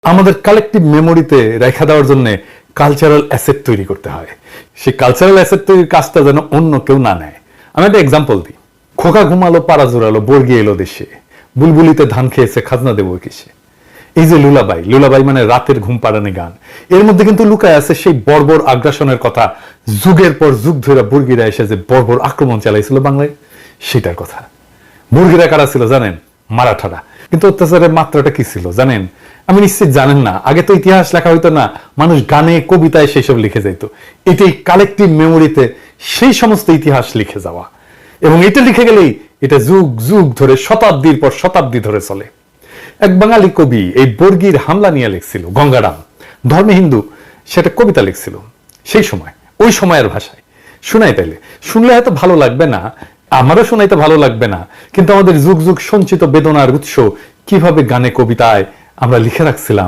আমাদের কালেকটিভ মেমোরিতে রেখা দেওয়ার জন্য কালচারাল অ্যাসেট তৈরি করতে হয়। সেই কালচারাল অ্যাসেট তৈরির কাজটা যেন অন্য কেউ না নেয়। আমি একটা এক্সাম্পল দিই। খোকা ঘুমালো, পাড়া জোড়ালো, বর্গি এলো দেশে, বুলবুলিতে ধান খেয়েছে, খাজনা দেবো কিসে। এই যে লুলাবাই, লুলাবাই মানে রাতের ঘুম পাড়ানি গান, এর মধ্যে কিন্তু লুকায় আছে সেই বর্বর আগ্রাসনের কথা, যুগের পর যুগ ধরে বর্গিরা এসে যে বর্বর আক্রমণ চালাইছিল বাংলায়, সেটার কথা। বর্গিরা কারা ছিল জানেন? মারাঠারা। কিন্তু অত্যাচারের মাত্রাটা কি ছিল জানেন? আমি নিশ্চিত জানেন না। আগে তো ইতিহাস লেখা হইতো না, মানুষ গানে কবিতায় সেই সব লিখে যাইতো। এটাই কালেকটিভ মেমোরিতে সেই সমস্ত ইতিহাস লিখে যাওয়া, এবং এটা লিখে গেলেই এটা যুগ যুগ ধরে, শতাব্দীর পর শতাব্দী ধরে চলে। এক বাঙালি কবি এই বর্গির হামলা নিয়ে লিখছিল, গঙ্গারাম, ধর্মে হিন্দু, সেটা কবিতা লিখছিল সেই সময়, ওই সময়ের ভাষায়। শোনাই তাইলে, শুনলে হয়তো ভালো লাগবে না, আমারও শোনাইতে ভালো লাগবে না, কিন্তু আমাদের যুগ যুগ সঞ্চিত বেদনার উৎস কিভাবে গানে কবিতায় আমরা লিখে রাখছিলাম।